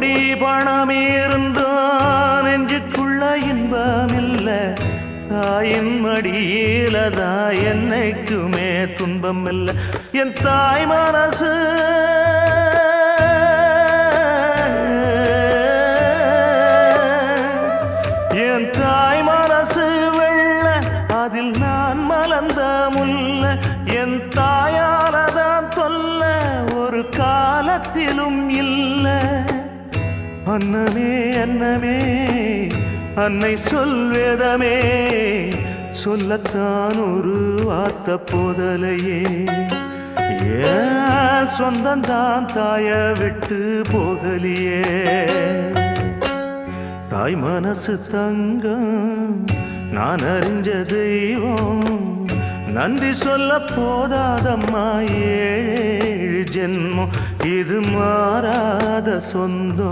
கோடி பணம் இருந்தான் நெஞ்சுக்குள்ள இன்பம் இல்ல தாயின் மடியிலதான் என்னைக்குமே துன்பம் இல்ல என் தாய் மனசு என் தாய் மனசு வெள்ள அதில் நான் மலர்ந்த முல்ல என் தாயாலதான் தொல்ல ஒரு காலத்திலும் இல்ல அன்னமே அன்னமே அன்னை சொல்வேதமே சொல்லத்தான் ஒரு வார்த்தை போதலையே ஏன் சொந்தந்தான் தாய விட்டு போகலியே தாய் மனசு தங்கம் நான் அறிஞ்ச தெய்வம் நன்றி சொல்ல போதாதம்மா ஏழு ஜென்மம் இது மாறாத சொந்தம்